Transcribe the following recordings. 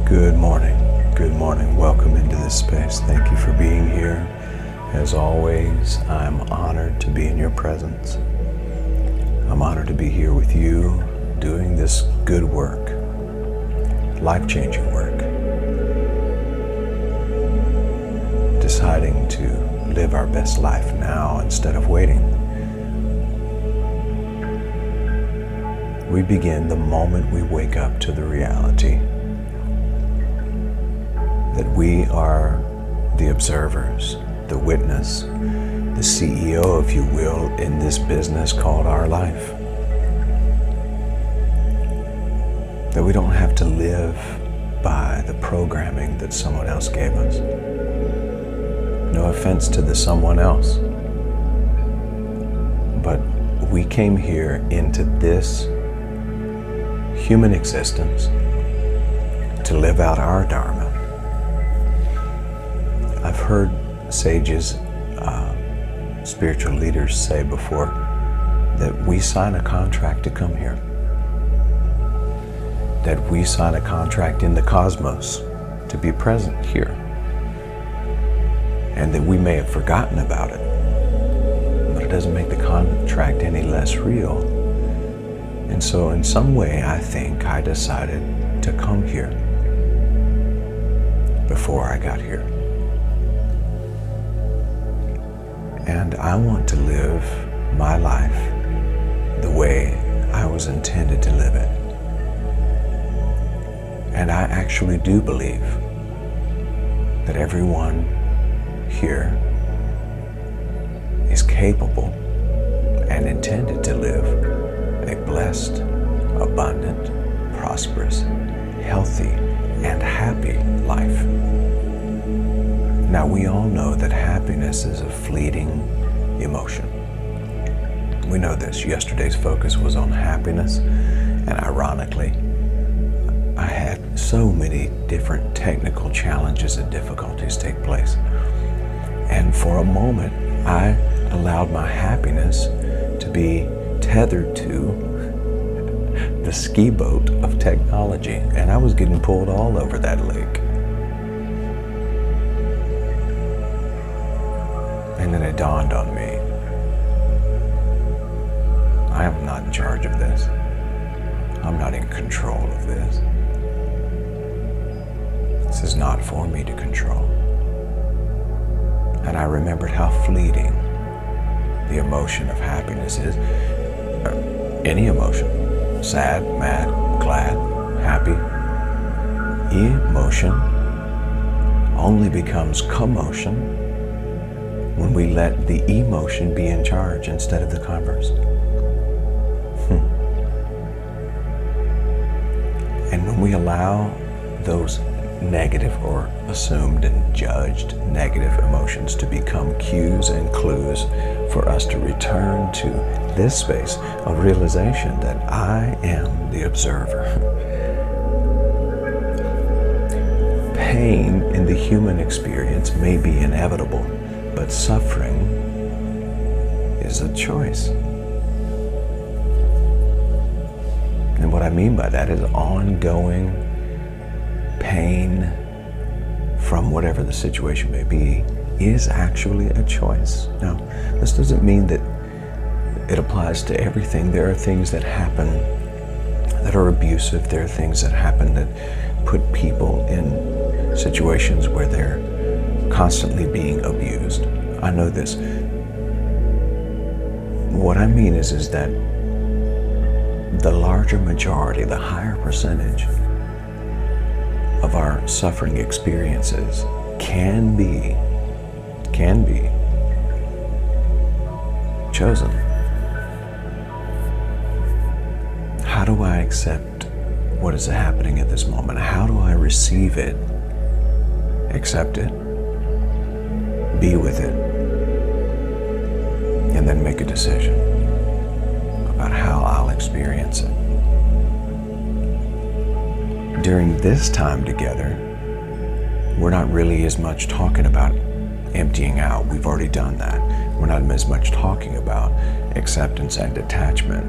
Good morning. Good morning. Welcome into this space. Thank you for being here. As always, I'm honored to be in your presence. I'm honored to be here with you doing this good work, life-changing work, deciding to live our best life now instead of waiting. We begin the moment we wake up to the reality that we are the observers, the witness, the CEO, if you will, in this business called our life. That we don't have to live by the programming that someone else gave us. No offense to the someone else, but we came here into this human existence to live out our Dharma. I've heard sages, spiritual leaders say before that we sign a contract to come here. That we sign a contract in the cosmos to be present here. And that we may have forgotten about it, but it doesn't make the contract any less real. And so in some way, I think I decided to come here before I got here. And I want to live my life the way I was intended to live it. And I actually do believe that everyone here is capable and intended to live a blessed, abundant, prosperous, healthy, and happy life. Now, we all know that happiness is a fleeting emotion. We know this. Yesterday's focus was on happiness, and ironically, I had so many different technical challenges and difficulties take place. And for a moment, I allowed my happiness to be tethered to the ski boat of technology, and I was getting pulled all over that lake. And then it dawned on me, I am not in charge of this. I'm not in control of this. This is not for me to control. And I remembered how fleeting the emotion of happiness is. Any emotion, sad, mad, glad, happy. Emotion only becomes commotion when we let the emotion be in charge instead of the converse. And when we allow those negative or assumed and judged negative emotions to become cues and clues for us to return to this space of realization that I am the observer. Pain in the human experience may be inevitable, but suffering is a choice. And what I mean by that is ongoing pain from whatever the situation may be is actually a choice. Now, this doesn't mean that it applies to everything. There are things that happen that are abusive. There are things that happen that put people in situations where they're constantly being abused. I know this. What I mean is that the larger majority, the higher percentage of our suffering experiences can be chosen. How do I accept what is happening at this moment? How do I receive it, accept it, be with it, and then make a decision about how I'll experience it? During this time together, we're not really as much talking about emptying out. We've already done that. We're not as much talking about acceptance and detachment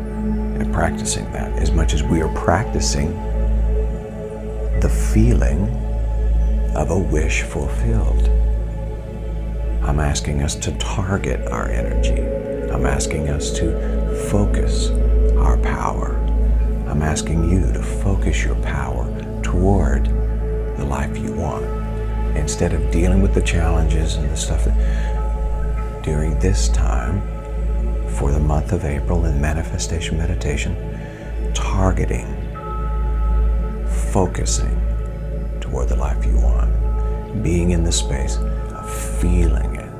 and practicing that as much as we are practicing the the feeling of a wish fulfilled. I'm asking us to target our energy. I'm asking us to focus our power. I'm asking you to focus your power toward the life you want. Instead of dealing with the challenges and the stuff that during this time, for the month of April in manifestation meditation, targeting, focusing toward the life you want, being in the space of feeling it.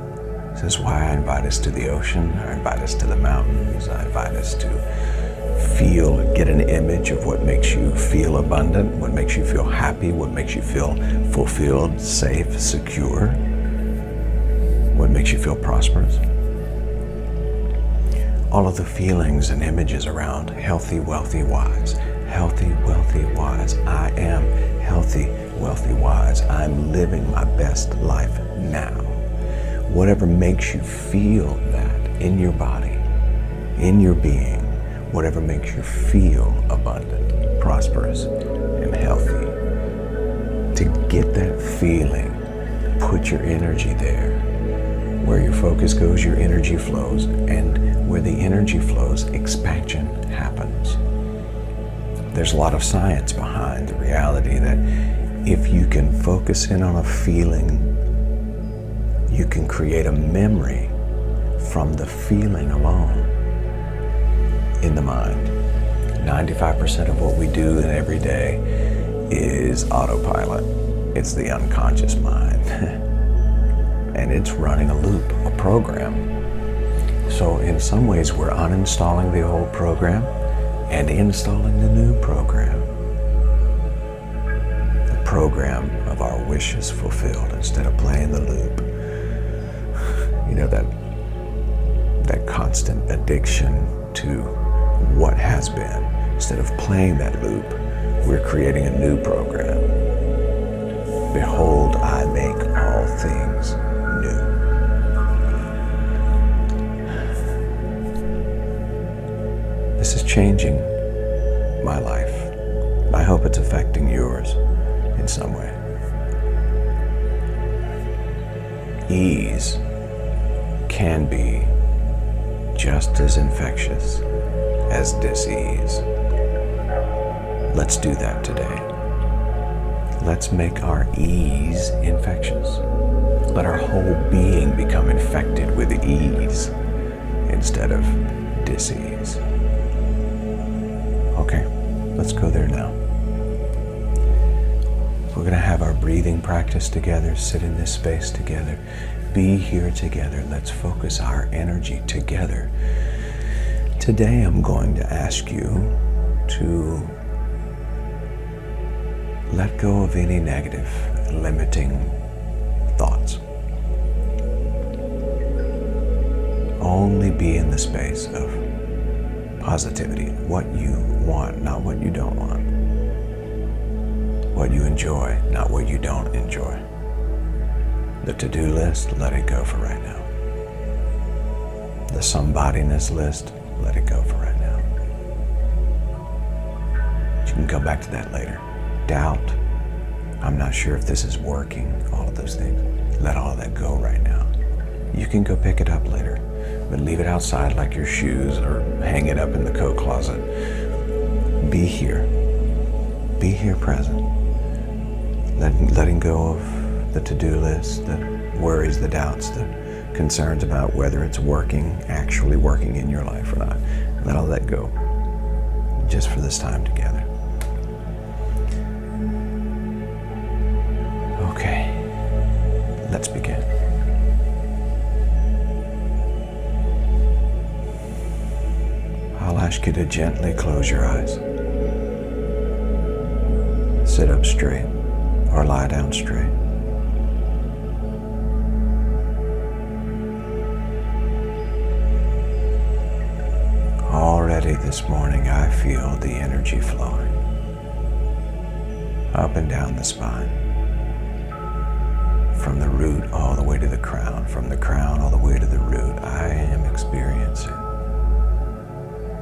This is why I invite us to the ocean, I invite us to the mountains, I invite us to feel, get an image of what makes you feel abundant, what makes you feel happy, what makes you feel fulfilled, safe, secure, what makes you feel prosperous. All of the feelings and images around healthy, wealthy, wise. Healthy, wealthy, wise. I am healthy, wealthy, wise. I'm living my best life now. Whatever makes you feel that in your body, in your being, whatever makes you feel abundant, prosperous, and healthy. To get that feeling, put your energy there. Where your focus goes, your energy flows, and where the energy flows, expansion happens. There's a lot of science behind the reality that if you can focus in on a feeling, you can create a memory from the feeling alone in the mind. 95% of what we do in every day is autopilot. It's the unconscious mind. And it's running a loop, a program. So in some ways we're uninstalling the old program and installing the new program. The program of our wishes fulfilled instead of playing the loop. You know, that constant addiction to what has been. Instead of playing that loop, we're creating a new program. Behold, I make all things new. This is changing my life. I hope it's affecting yours in some way. Ease can be just as infectious as dis-ease. Let's do that today. Let's make our ease infectious. Let our whole being become infected with ease instead of dis-ease. Okay, let's go there now. We're going to have our breathing practice together, sit in this space together, be here together. Let's focus our energy together. Today I'm going to ask you to let go of any negative, limiting thoughts. Only be in the space of positivity, what you want, not what you don't want. What you enjoy, not what you don't enjoy. The to-do list, let it go for right now. The somebodyness list, let it go for right now. You can come back to that later. Doubt, I'm not sure if this is working, all of those things. Let all of that go right now. You can go pick it up later, but leave it outside like your shoes or hang it up in the coat closet. Be here. Be here present. Letting go of the to-do list, the worries, the doubts, the concerns about whether it's working, actually working in your life or not. Let all that go just for this time together. Okay, let's begin. I'll ask you to gently close your eyes. Sit up straight or lie down straight. Already this morning I feel the energy flowing up and down the spine. From the root all the way to the crown, from the crown all the way to the root, I am experiencing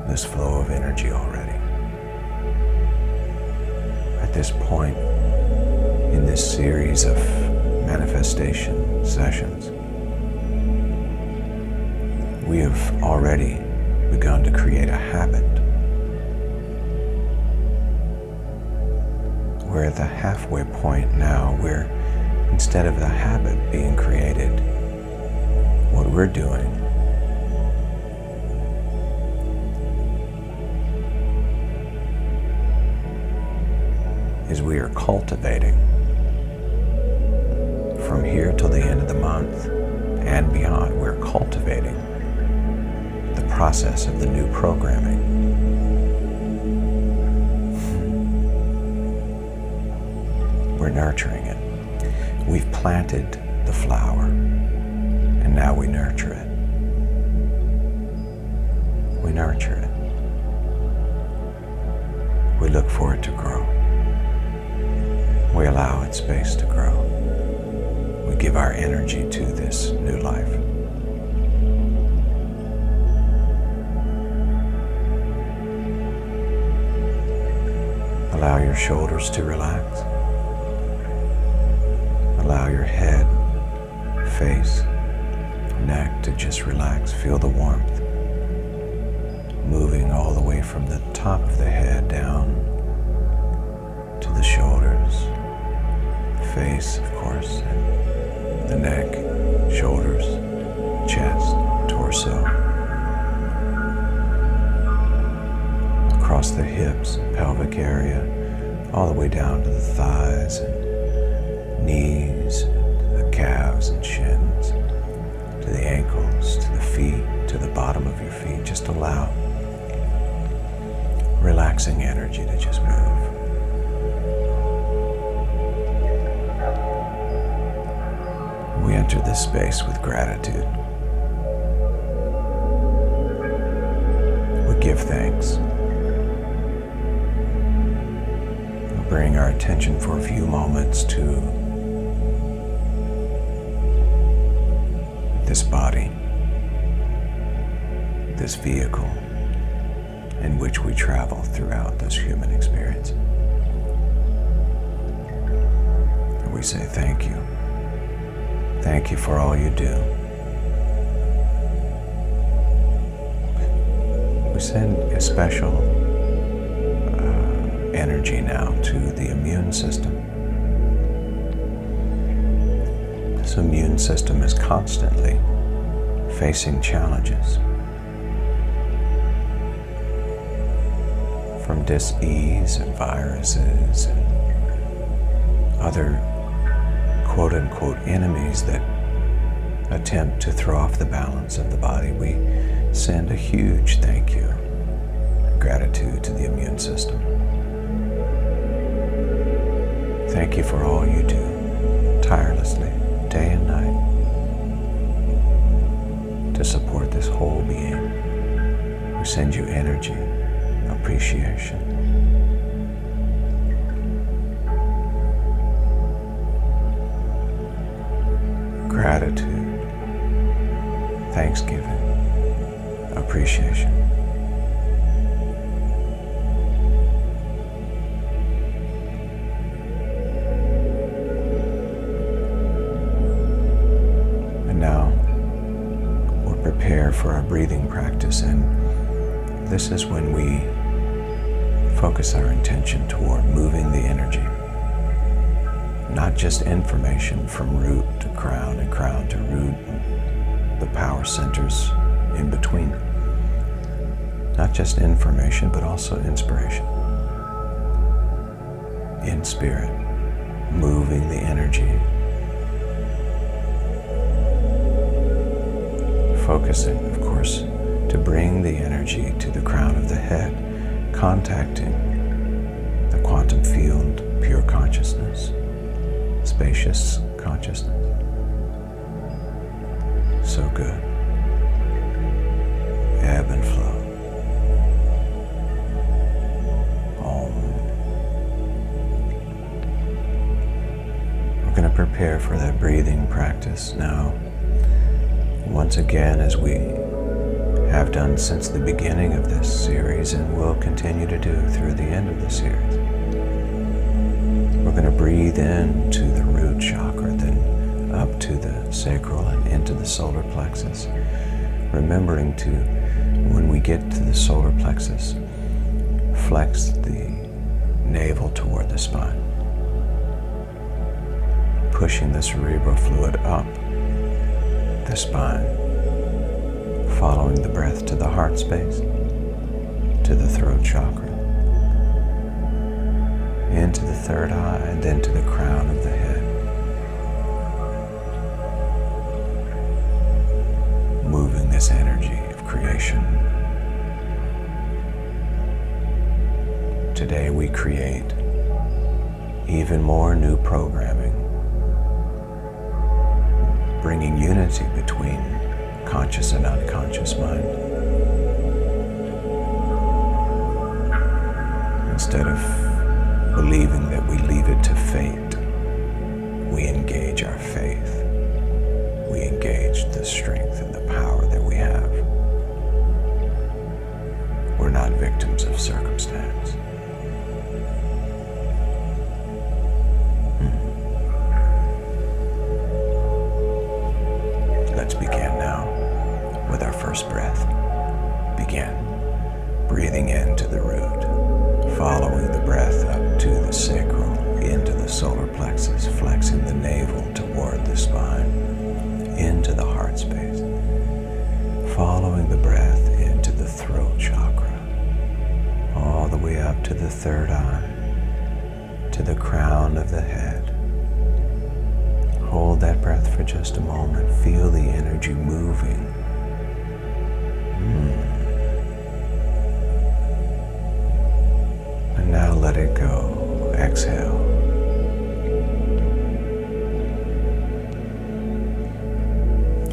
this flow of energy already. At this point, in this series of manifestation sessions, we have already begun to create a habit. We're at the halfway point now where instead of the habit being created, what we're doing is we are cultivating from here till the end of the month and beyond. We're cultivating the process of the new programming. We're nurturing it. We've planted the flower, and now we nurture it. We nurture it. We look for it to grow. We allow its space to grow. We give our energy to this new life. Allow your shoulders to relax. Allow your head, face, neck to just relax. Feel the warmth moving all the way from the top of the head down to the shoulders, face, of course, and the neck, shoulders, chest, torso, across the hips, pelvic area, all the way down to the thighs and knees, the calves and shins, to the ankles, to the feet, to the bottom of your feet. Just allow relaxing energy to just move. We enter this space with gratitude. We give thanks. We bring our attention for a few moments to this body, this vehicle in which we travel throughout this human experience. And we say thank you. Thank you for all you do. We send a special energy now to the immune system. This immune system is constantly facing challenges, from dis-ease and viruses and other quote-unquote enemies that attempt to throw off the balance of the body. We send a huge thank you and gratitude to the immune system. Thank you for all you do tirelessly, day and night, to support this whole being. We send you energy, appreciation. Gratitude, thanksgiving, appreciation. And now we'll prepare for our breathing practice, and this is when we focus our intention toward moving the energy. Not just information from root to crown and crown to root, and the power centers in between. Not just information, but also inspiration. In spirit, moving the energy. Focusing, of course, to bring the energy to the crown of the head, contacting the quantum field, pure consciousness, spacious consciousness. So good. Ebb and flow. We're going to prepare for that breathing practice now. Once again, as we have done since the beginning of this series and will continue to do through the end of the series. We're going to breathe into the root chakra, then up to the sacral and into the solar plexus. Remembering to, when we get to the solar plexus, flex the navel toward the spine, pushing the cerebral fluid up the spine, following the breath to the heart space, to the throat chakra, into the third eye, and then to the crown of the head. Moving this energy of creation. Today we create even more new programming, bringing unity between conscious and unconscious mind. Instead of believing that we leave it to fate, we engage our faith. We engage the strength and the power that we have. We're not victims of circumstance. Let's begin now with our first breath. Begin breathing into the root, following the breath up to the sacral, into the solar plexus, flexing the navel toward the spine, into the heart space, following the breath into the throat chakra, all the way up to the third eye, to the crown of the head. Hold that breath for just a moment. Feel the energy moving. And now let it go. Exhale.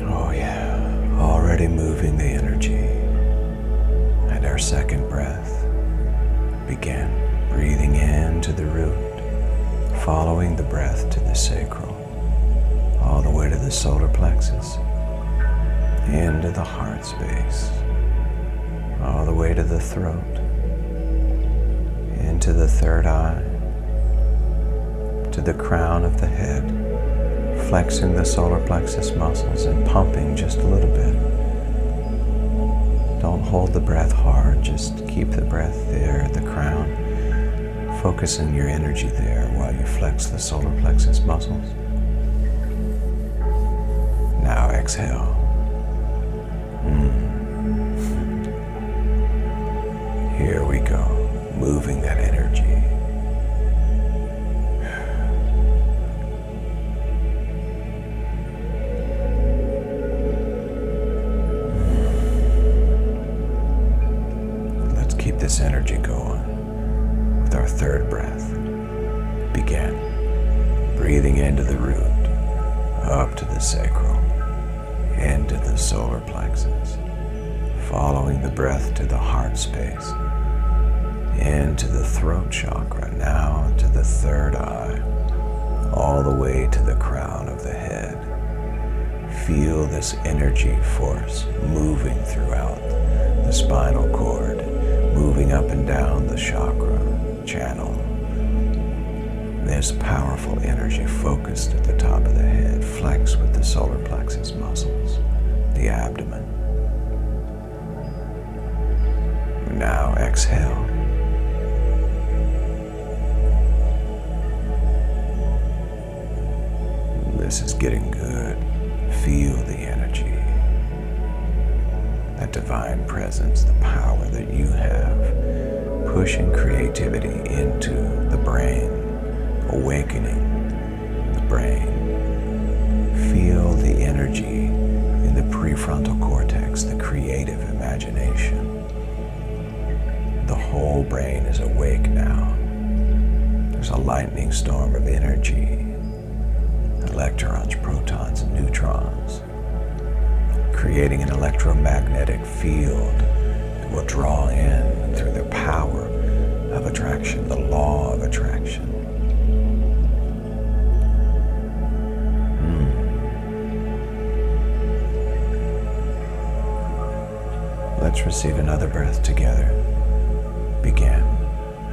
Oh yeah, already moving the energy. And our second breath. Begin breathing into the root, following the breath to the sacral, all the way to the solar plexus, into the heart space, all the way to the throat, into the third eye, to the crown of the head, flexing the solar plexus muscles and pumping just a little bit. Don't hold the breath hard, just keep the breath there at the crown, focusing your energy there while you flex the solar plexus muscles. Now exhale. Here we go, moving that energy. Let's keep this energy going with our third breath. Begin breathing into the root, up to the sacral, into the solar plexus, following the breath to the heart space, into the throat chakra, now to the third eye, all the way to the crown of the head. Feel this energy force moving throughout the spinal cord, moving up and down the chakra channel. This powerful energy focused at the top of the head, flex with the solar plexus muscles, the abdomen. Now exhale. This is getting good. Feel the energy, that divine presence, the power that you have, pushing creativity into the brain, awakening the brain. Feel the energy in the prefrontal cortex, the creative imagination. The whole brain is awake now. There's a lightning storm of energy, electrons, protons, and neutrons, creating an electromagnetic field that will draw in through the power of attraction, the law of attraction. Let's receive another breath together. Begin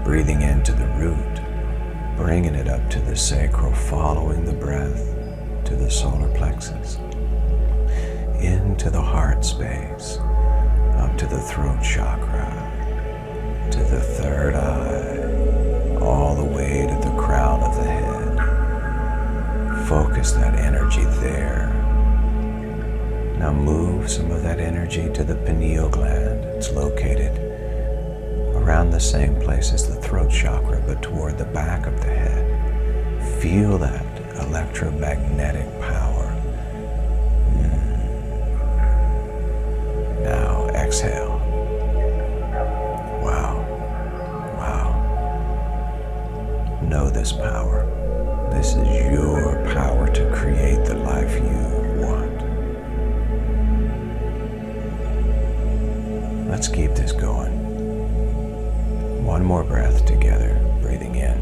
breathing into the root, bringing it up to the sacral, following the breath to the solar plexus, into the heart space, up to the throat chakra, to the third eye, all the way to the crown of the head. Focus that energy there. Now move some of that energy to the pineal gland. It's located around the same place as the throat chakra, but toward the back of the head. Feel that electromagnetic power. Now exhale. Wow. Know this power. This is your power to create the life you want. Let's keep this going. One more breath together, breathing in.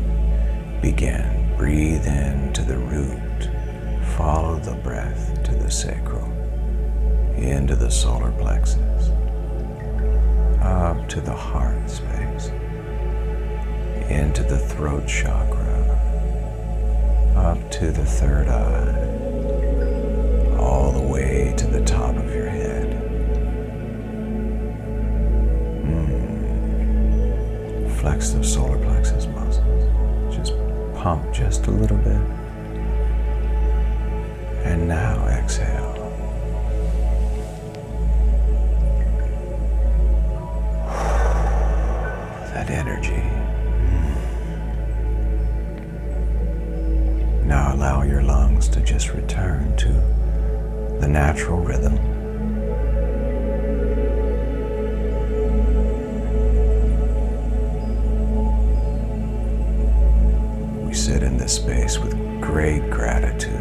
Begin. Breathe in to the root. Follow the breath to the sacral, into the solar plexus, up to the heart space, into the throat chakra, up to the third eye, all the way to the top of your head. Flex those solar plexus muscles. Just pump just a little bit. And now exhale. That energy. Now allow your lungs to just return to the natural rhythm. We sit in this space with great gratitude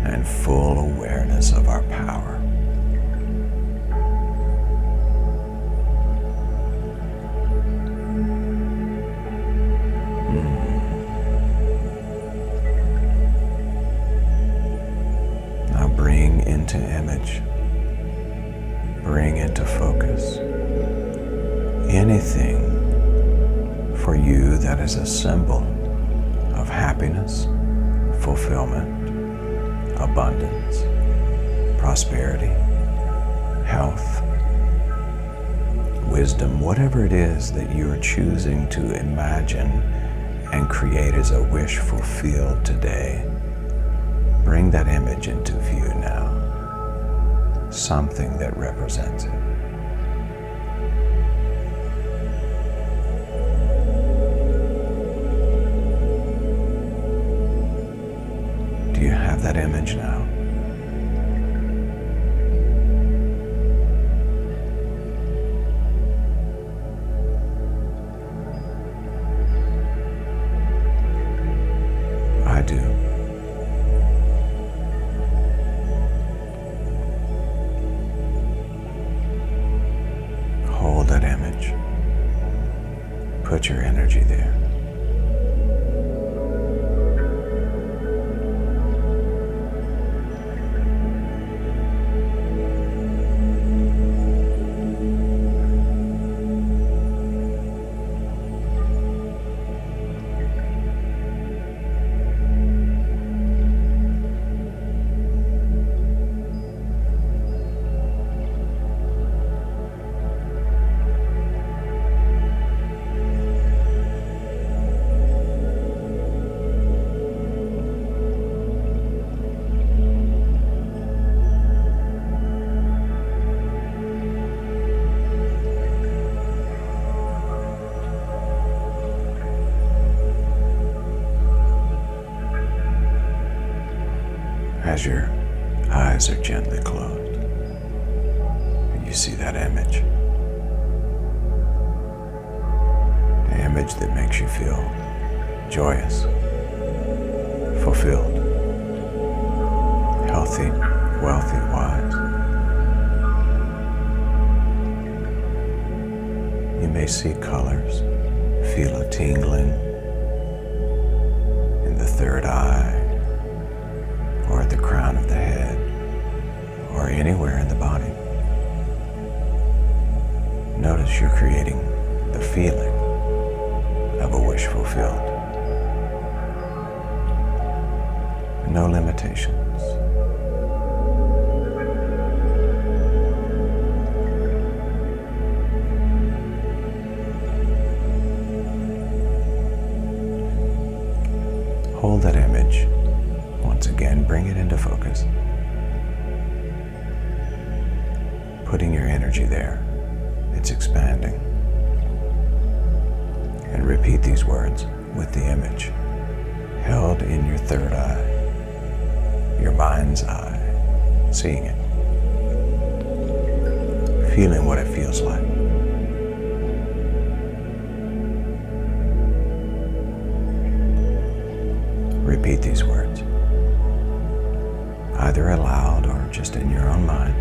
and full awareness of our power. Now bring into image, bring into focus anything for you that is a symbol of happiness, fulfillment, abundance, prosperity, health, wisdom, whatever it is that you are choosing to imagine and create as a wish fulfilled today. Bring that image into view now, something that represents it. Do you have that image now? I do. Hold that image. Put your energy there. As your eyes are gently closed, and you see that image, an image that makes you feel joyous, fulfilled, healthy, wealthy, wise. You may see colors, feel a tingling in the third eye, or at the crown of the head, or anywhere in the body. Notice you're creating the feeling of a wish fulfilled. no limitations. Hold that image. Once again, bring it into focus. Putting your energy there. It's expanding. And repeat these words with the image held in your third eye, your mind's eye, seeing it, feeling what it feels like. Repeat these words, either aloud or just in your own mind.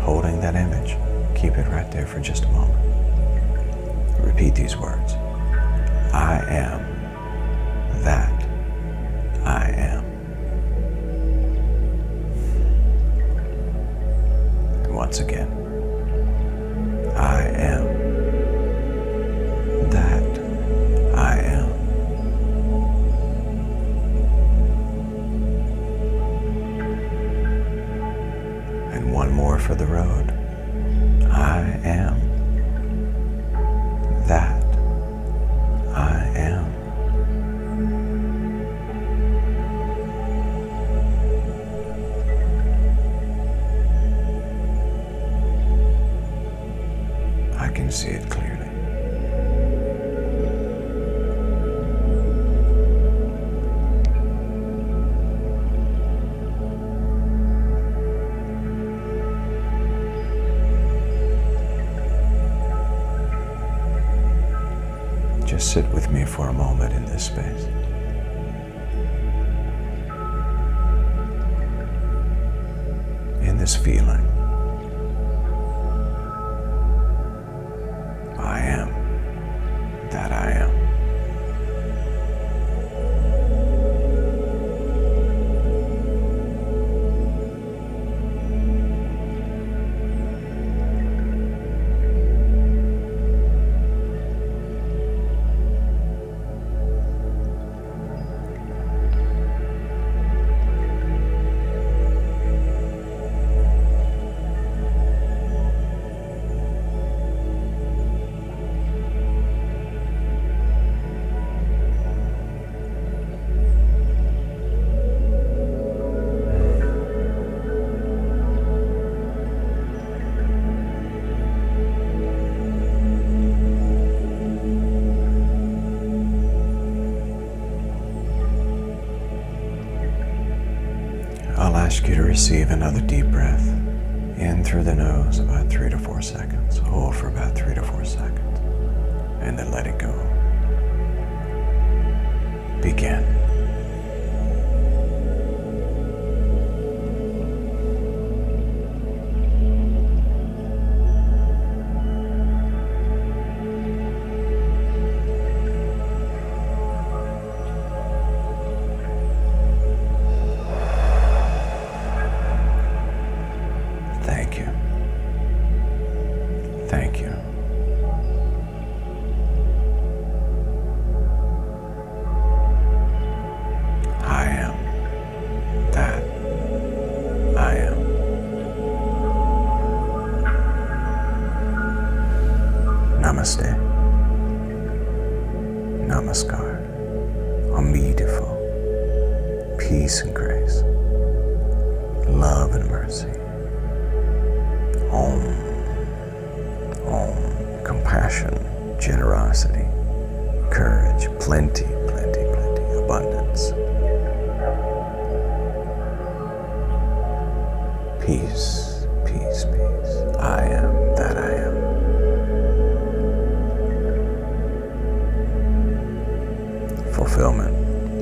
Holding that image, keep it right there for just a moment. Repeat these words. I am that I am. And once again, I am that I am. And one more for the road. I am that I am. I can see it clearly. Just sit with me for a moment in this space. In this feeling. I am that I am. I'll ask you to receive another deep breath in through the nose, about 3 to 4 seconds. Hold for about 3 to 4 seconds, and then let it go. Begin. Thank you. Thank you. I am that I am. Namaste. Namaskar. I'm beautiful. Peace and grace. Love and mercy. Om. Om. Compassion, generosity, courage, plenty, plenty, plenty, abundance. Peace, peace, peace. I am that I am. Fulfillment.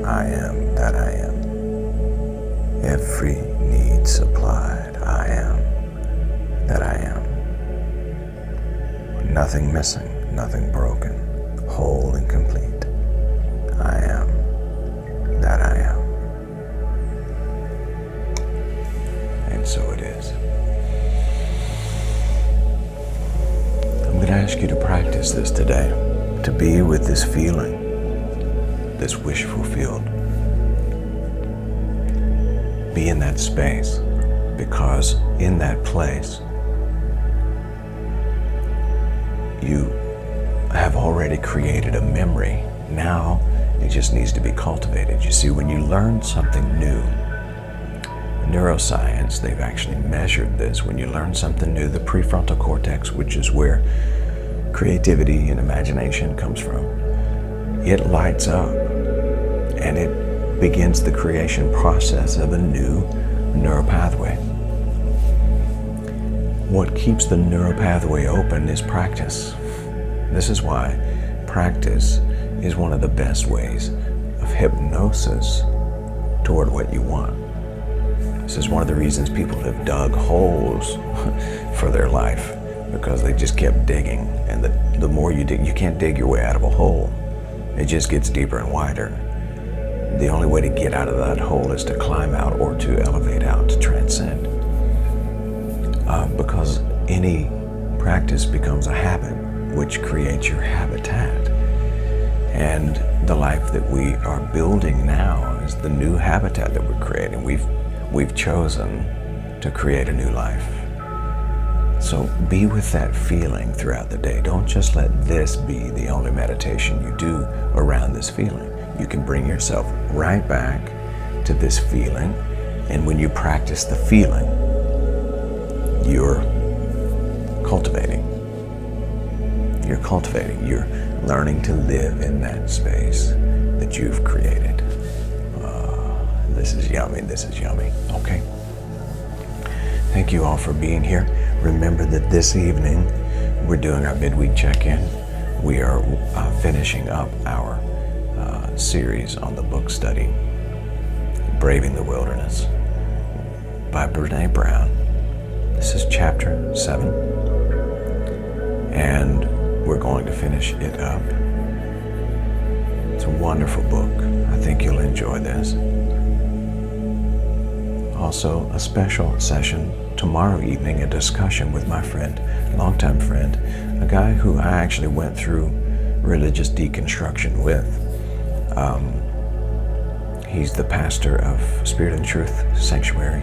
I am that I am. Every need supplied. I am that I am. Nothing missing, nothing broken, whole and complete. I am that I am. And so it is. I'm going to ask you to practice this today, to be with this feeling, this wish fulfilled, Be in that space, because in that place, you have already created a memory. Now it just needs to be cultivated. You see, when you learn something new, neuroscience, they've actually measured this. When you learn something new, the prefrontal cortex, which is where creativity and imagination comes from, it lights up and it begins the creation process of a new neural pathway. What keeps the neural pathway open is practice. This is why practice is one of the best ways of hypnosis toward what you want. This is one of the reasons people have dug holes for their life, because they just kept digging. And the more you dig, you can't dig your way out of a hole. It just gets deeper and wider. The only way to get out of that hole is to climb out or to elevate out, to transcend. Because any practice becomes a habit, which creates your habitat. And the life that we are building now is the new habitat that we're creating. We've chosen to create a new life. So be with that feeling throughout the day. Don't just let this be the only meditation you do around this feeling. You can bring yourself right back to this feeling, and when you practice the feeling, you're cultivating. You're learning to live in that space that you've created. This is yummy, this is yummy. Okay. Thank you all for being here. Remember that this evening we're doing our midweek check-in. We are finishing up our series on the book study, Braving the Wilderness by Brene Brown. This is chapter 7, and we're going to finish it up. It's a wonderful book. I think you'll enjoy this. Also, a special session tomorrow evening, a discussion with my friend, longtime friend, a guy who I actually went through religious deconstruction with. He's the pastor of Spirit and Truth Sanctuary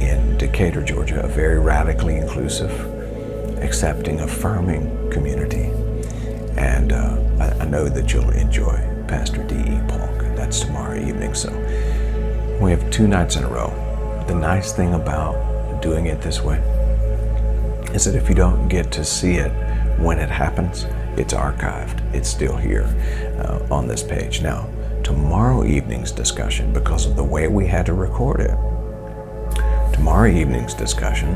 in Decatur, Georgia, a very radically inclusive, accepting, affirming community. And I know that you'll enjoy Pastor D.E. Polk. That's tomorrow evening. So we have 2 nights in a row. The nice thing about doing it this way is that if you don't get to see it when it happens, it's archived. It's still here on this page. Now, tomorrow evening's discussion, because of the way we had to record it, tomorrow evening's discussion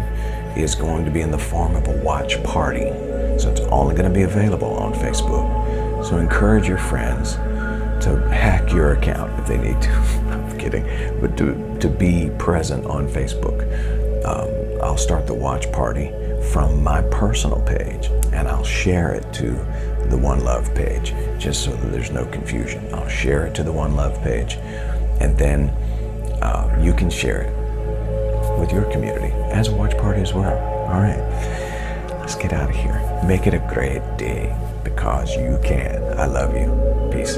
is going to be in the form of a watch party. So it's only going to be available on Facebook. So encourage your friends to hack your account if they need to. I'm kidding. But to be present on Facebook. I'll start the watch party from my personal page, and I'll share it to the One Love page, just so that there's no confusion. I'll share it to the One Love page, and then you can share it with your community as a watch party as well. All right, let's get out of here. Make it a great day, because you can. I love you. Peace.